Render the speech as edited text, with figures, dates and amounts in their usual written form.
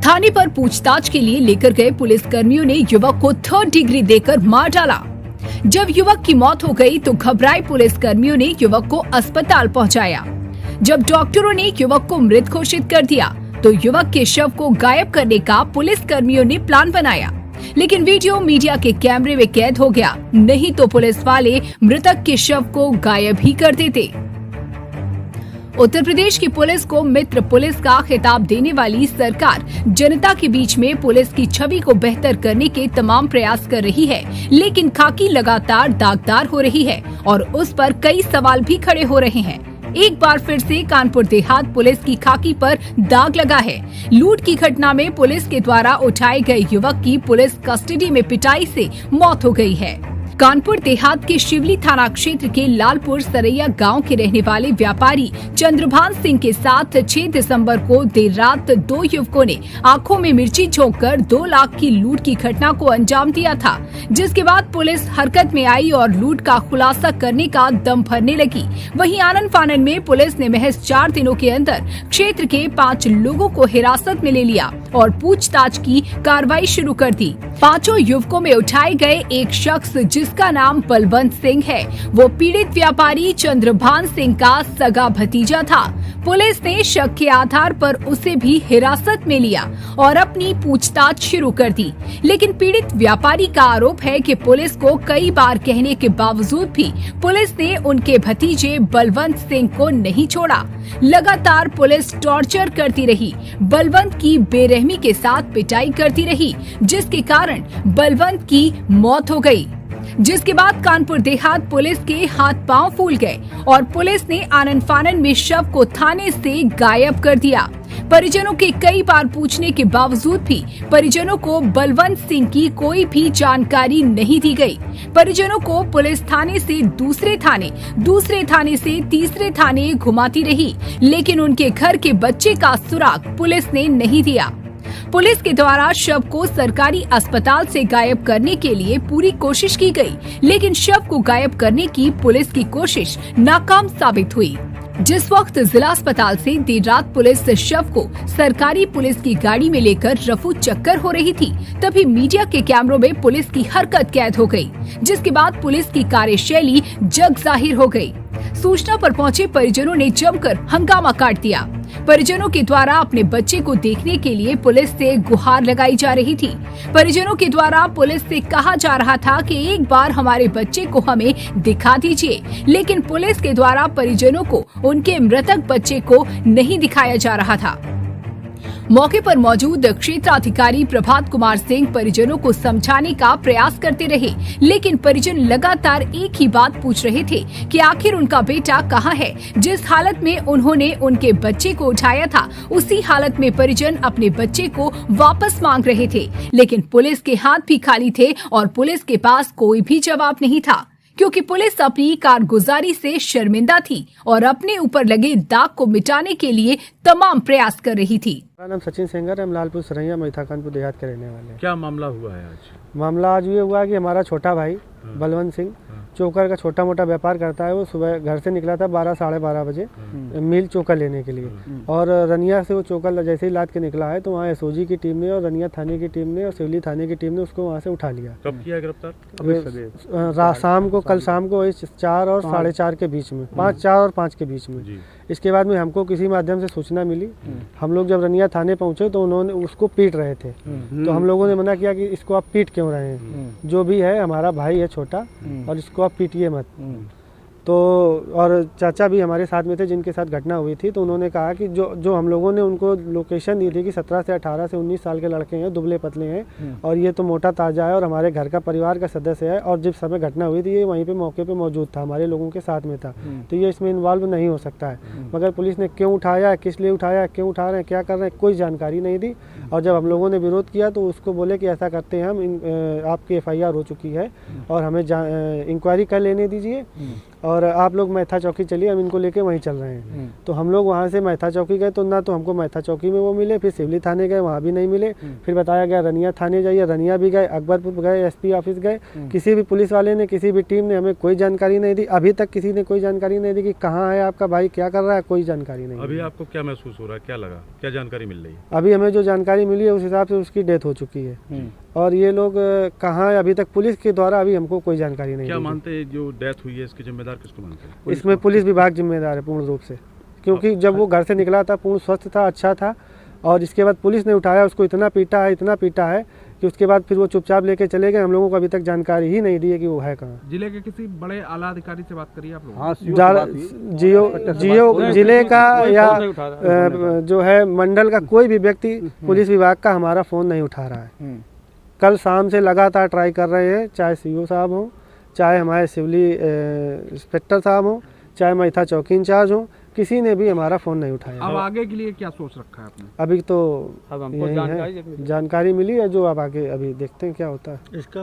थाने पर पूछताछ के लिए लेकर गए पुलिस कर्मियों ने युवक को 3rd डिग्री देकर मार डाला। जब युवक की मौत हो गई तो घबराए पुलिस कर्मियों ने युवक को अस्पताल पहुंचाया। जब डॉक्टरों ने युवक को मृत घोषित कर दिया तो युवक के शव को गायब करने का पुलिस कर्मियों ने प्लान बनाया, लेकिन वीडियो मीडिया के कैमरे में कैद हो गया, नहीं तो पुलिस वाले मृतक के शव को गायब ही कर देते। उत्तर प्रदेश की पुलिस को मित्र पुलिस का खिताब देने वाली सरकार जनता के बीच में पुलिस की छवि को बेहतर करने के तमाम प्रयास कर रही है, लेकिन खाकी लगातार दागदार हो रही है और उस पर कई सवाल भी खड़े हो रहे हैं। एक बार फिर से कानपुर देहात पुलिस की खाकी पर दाग लगा है। लूट की घटना में पुलिस के द्वारा उठाए गए युवक की पुलिस कस्टडी में पिटाई से मौत हो गई है। कानपुर देहात के शिवली थाना क्षेत्र के लालपुर सरैया गांव के रहने वाले व्यापारी चंद्रभान सिंह के साथ 6 दिसंबर को देर रात 2 युवकों ने आंखों में मिर्ची झोंककर 2 लाख की लूट की घटना को अंजाम दिया था, जिसके बाद पुलिस हरकत में आई और लूट का खुलासा करने का दम भरने लगी। वहीं आनन फानन में पुलिस ने महज 4 दिनों के अंदर क्षेत्र के 5 लोगों को हिरासत में ले लिया और पूछताछ की कार्रवाई शुरू कर दी। 5 युवकों में उठाए गए एक शख्स जिसका नाम बलवंत सिंह है, वो पीड़ित व्यापारी चंद्रभान सिंह का सगा भतीजा था। पुलिस ने शक के आधार पर उसे भी हिरासत में लिया और अपनी पूछताछ शुरू कर दी, लेकिन पीड़ित व्यापारी का आरोप है कि पुलिस को कई बार कहने के बावजूद भी पुलिस ने उनके भतीजे बलवंत सिंह को नहीं छोड़ा। लगातार पुलिस टॉर्चर करती रही, बलवंत की बेरहमी के साथ पिटाई करती रही, जिसके कारण बलवंत की मौत हो गई। जिसके बाद कानपुर देहात पुलिस के हाथ पांव फूल गए और पुलिस ने आनन फानन में शव को थाने से गायब कर दिया। परिजनों के कई बार पूछने के बावजूद भी परिजनों को बलवंत सिंह की कोई भी जानकारी नहीं दी गई। परिजनों को पुलिस थाने से दूसरे थाने से तीसरे थाने घुमाती रही, लेकिन उनके घर के बच्चे का सुराग पुलिस ने नहीं दिया। पुलिस के द्वारा शव को सरकारी अस्पताल से गायब करने के लिए पूरी कोशिश की गई, लेकिन शव को गायब करने की पुलिस की कोशिश नाकाम साबित हुई। जिस वक्त जिला अस्पताल से देर रात पुलिस शव को सरकारी पुलिस की गाड़ी में लेकर रफू चक्कर हो रही थी, तभी मीडिया के कैमरों में पुलिस की हरकत कैद हो गई, जिसके बाद पुलिस की कार्यशैली जग जाहिर हो गई। सूचना पर पहुंचे परिजनों ने जमकर हंगामा काट दिया। परिजनों के द्वारा अपने बच्चे को देखने के लिए पुलिस से गुहार लगाई जा रही थी। परिजनों के द्वारा पुलिस से कहा जा रहा था कि एक बार हमारे बच्चे को हमें दिखा दीजिए, लेकिन पुलिस के द्वारा परिजनों को उनके मृतक बच्चे को नहीं दिखाया जा रहा था। मौके पर मौजूद क्षेत्राधिकारी प्रभात कुमार सिंह परिजनों को समझाने का प्रयास करते रहे, लेकिन परिजन लगातार एक ही बात पूछ रहे थे कि आखिर उनका बेटा कहाँ है। जिस हालत में उन्होंने उनके बच्चे को उठाया था, उसी हालत में परिजन अपने बच्चे को वापस मांग रहे थे, लेकिन पुलिस के हाथ भी खाली थे और पुलिस के पास कोई भी जवाब नहीं था, क्योंकि पुलिस अपनी कारगुजारी से शर्मिंदा थी और अपने ऊपर लगे दाग को मिटाने के लिए तमाम प्रयास कर रही थी। मेरा नाम सचिन सेंगर है, हम लालपुर सरैया मैथा कानपुर देहात के रहने वाले हैं। क्या मामला हुआ है आज? मामला आज ये हुआ कि हमारा छोटा भाई बलवंत सिंह चोकर का छोटा मोटा व्यापार करता है। वो सुबह घर से निकला था 12 साढ़े 12 बजे मिल चोकर लेने के लिए, और रनिया से वो चोकर जैसे ही लाद के निकला है तो वहाँ एसओजी की टीम ने और रनिया थाने की टीम ने और सिवली थाने की टीम ने उसको वहाँ से उठा लिया। कब किया गिरफ्तार? शाम को, कल शाम को 4 और 4:30 के बीच में, 4 और 5 के बीच में। इसके बाद में हमको किसी माध्यम से सूचना मिली। हम लोग जब रनिया थाने पहुंचे तो उन्होंने उसको पीट रहे थे, तो हम लोगों ने मना किया कि इसको आप पीट क्यों रहे हैं, जो भी है हमारा भाई है छोटा और इसको आप पीटिए मत। तो और चाचा भी हमारे साथ में थे जिनके साथ घटना हुई थी, तो उन्होंने कहा कि जो हम लोगों ने उनको लोकेशन दी थी कि 17 से 18 से 19 साल के लड़के हैं, दुबले पतले हैं और ये तो मोटा ताज़ा है और हमारे घर का परिवार का सदस्य है, और जिस समय घटना हुई थी ये वहीं पे मौके पे मौजूद था, हमारे लोगों के साथ में था, तो ये इसमें इन्वॉल्व नहीं हो सकता है। मगर पुलिस ने क्यों उठाया, किस लिए उठाया, क्यों उठा रहे हैं, क्या कर रहे हैं, कोई जानकारी नहीं दी। और जब हम लोगों ने विरोध किया तो उसको बोले कि ऐसा करते हैं हम, आपकी FIR हो चुकी है और हमें इंक्वायरी कर लेने दीजिए और आप लोग मैथा चौकी चलिए, हम इनको लेके वहीं चल रहे हैं। तो हम लोग वहाँ से मैथा चौकी गए तो ना तो हमको मैथा चौकी में वो मिले, फिर सिवली थाने गए, वहाँ भी नहीं मिले। फिर बताया गया रनिया थाने जाइए, रनिया भी गए, अकबरपुर गए, एसपी ऑफिस गए। किसी भी पुलिस वाले ने, किसी भी टीम ने हमें कोई जानकारी नहीं दी। अभी तक किसी ने कोई जानकारी नहीं दी कि कहाँ है आपका भाई, क्या कर रहा है, कोई जानकारी नहीं। अभी आपको क्या महसूस हो रहा है, क्या लगा, क्या जानकारी मिल रही है? अभी हमें जो जानकारी मिली है उस हिसाब से उसकी डेथ हो चुकी है। और ये लोग कहाँ है अभी तक पुलिस के द्वारा अभी हमको कोई जानकारी नहीं क्या दी। मानते हैं जो डेथ हुई है इसके जिम्मेदार किसको मानते हैं? इसमें पुलिस विभाग जिम्मेदार है पूर्ण रूप से, क्योंकि जब वो घर से निकला था पूर्ण स्वस्थ था, अच्छा था, और इसके बाद पुलिस ने उठाया, उसको इतना पीटा है कि उसके बाद फिर वो चुपचाप लेके चले गए। हम लोगों को अभी तक जानकारी ही नहीं दी है कि वो है कहाँ। जिले के किसी बड़े आला अधिकारी से बात करिए आप लोग? हाँ, जियो जिले का या जो है मंडल का कोई भी व्यक्ति पुलिस विभाग का हमारा फ़ोन नहीं उठा रहा है। कल शाम से लगातार ट्राई कर रहे हैं, चाहे सीओ साहब हों, चाहे हमारे सिवली इंस्पेक्टर साहब हों, चाहे मैथा चौकी इंचार्ज हों, किसी ने भी हमारा फ़ोन नहीं उठाया। अब आगे के लिए क्या सोच रखा है आपने? अभी तो अब हमको यही है, जानकारी मिली है, जो अब आगे अभी देखते हैं क्या होता है।